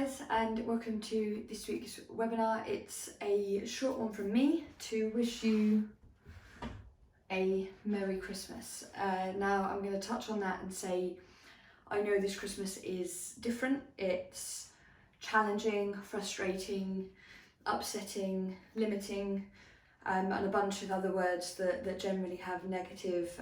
guys, and welcome to this week's webinar. It's a short one from me to wish you a Merry Christmas. Now I'm going to touch on that and say I know this Christmas is different. It's challenging, frustrating, upsetting, limiting, and a bunch of other words that generally have negative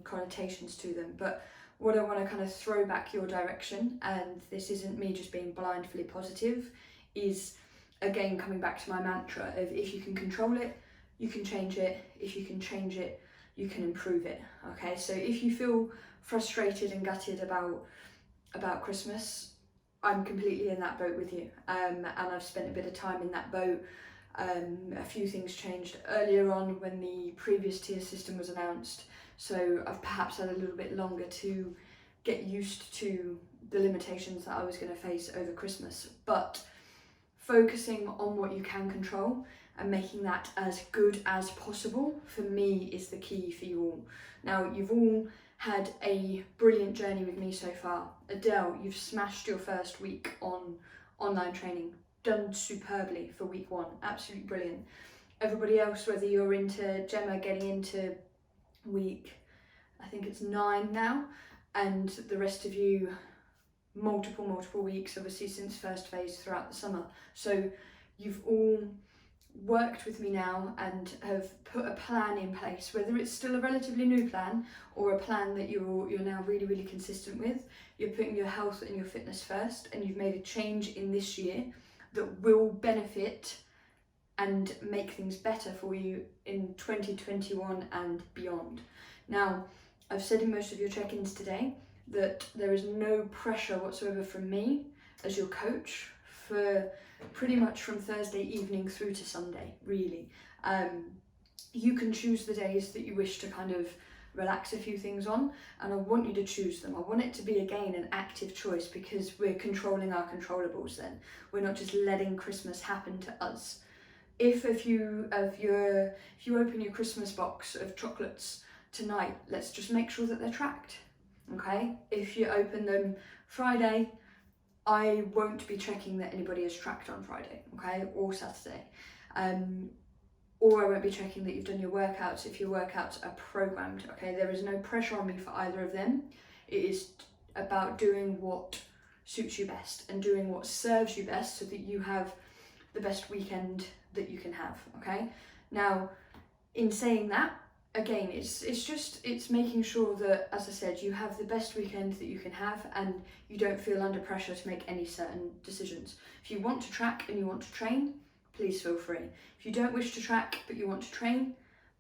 connotations to them. But what I want to kind of throw back your direction, and this isn't me just being blindly positive, is again coming back to my mantra of if you can control it, you can change it. If you can change it, you can improve it. Okay, so if you feel frustrated and gutted about Christmas, I'm completely in that boat with you, and I've spent a bit of time in that boat. A few things changed earlier on when the previous tier system was announced, so I've perhaps had a little bit longer to get used to the limitations that I was going to face over Christmas. But focusing on what you can control and making that as good as possible for me is the key for you all. Now, you've all had a brilliant journey with me so far. Adele, you've smashed your first week on online training. Done superbly for week one, absolutely brilliant. Everybody else, whether you're into Gemma getting into week, I think it's 9 now, and the rest of you multiple weeks, obviously since first phase throughout the summer. So you've all worked with me now and have put a plan in place, whether it's still a relatively new plan or a plan that you're now really consistent with. You're putting your health and your fitness first, and you've made a change in this year that will benefit and make things better for you in 2021 and beyond. Now, I've said in most of your check-ins today that there is no pressure whatsoever from me as your coach for pretty much from Thursday evening through to Sunday, really. You can choose the days that you wish to kind of relax a few things on, and I want you to choose them. I want it to be, again, an active choice, because we're controlling our controllables then. We're not just letting Christmas happen to us. If you open your Christmas box of chocolates tonight, let's just make sure that they're tracked, okay? If you open them Friday, I won't be checking that anybody is tracked on Friday, okay, or Saturday. Or I won't be checking that you've done your workouts if your workouts are programmed, okay? There is no pressure on me for either of them. It is about doing what suits you best and doing what serves you best so that you have the best weekend that you can have, okay? Now, in saying that, again, it's making sure that, as I said, you have the best weekend that you can have and you don't feel under pressure to make any certain decisions. If you want to track and you want to train, please feel free. If you don't wish to track but you want to train,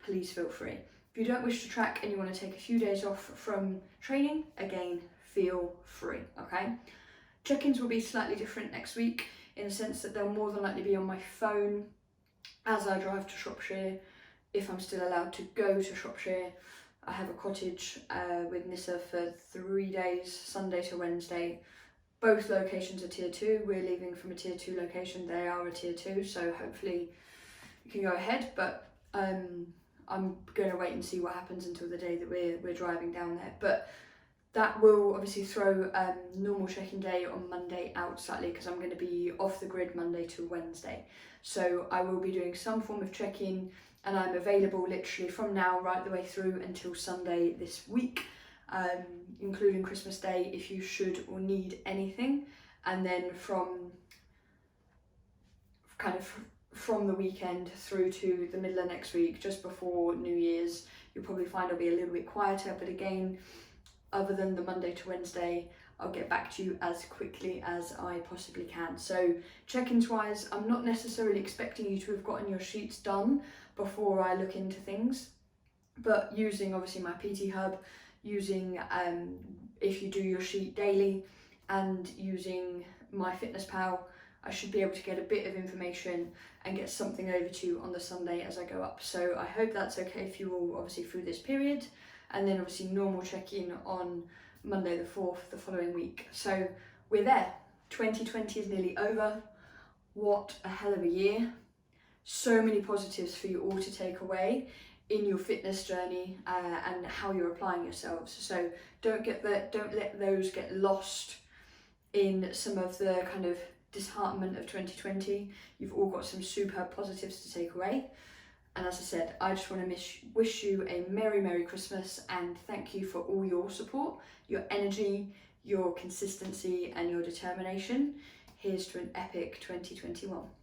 please feel free. If you don't wish to track and you want to take a few days off from training, again, feel free, okay? Check-ins will be slightly different next week in the sense that they'll more than likely be on my phone as I drive to Shropshire, if I'm still allowed to go to Shropshire. I have a cottage with Nissa for 3 days, Sunday to Wednesday. Both locations are tier 2. We're leaving from a tier 2 location. They are a tier 2, so hopefully you can go ahead, but I'm going to wait and see what happens until the day that we're driving down there. But that will obviously throw normal check-in day on Monday out slightly, because I'm going to be off the grid Monday to Wednesday. So I will be doing some form of check-in, and I'm available literally from now right the way through until Sunday this week, including Christmas Day, if you should or need anything. And then from the weekend through to the middle of next week, just before New Year's, you'll probably find I'll be a little bit quieter. But again, other than the Monday to Wednesday, I'll get back to you as quickly as I possibly can. So check-ins wise, I'm not necessarily expecting you to have gotten your sheets done before I look into things, but using obviously my PT Hub, using if you do your sheet daily, and using my Fitness Pal, I should be able to get a bit of information and get something over to you on the Sunday as I go up. So I hope that's okay for you all, obviously through this period, and then obviously normal check-in on Monday the 4th the following week. So we're there. 2020 is nearly over. What a hell of a year. So many positives for you all to take away in your fitness journey and how you're applying yourselves. So don't let those get lost in some of the kind of disheartenment of 2020. You've all got some superb positives to take away. And as I said, I just want to wish you a Merry Christmas and thank you for all your support, your energy, your consistency and your determination. Here's to an epic 2021.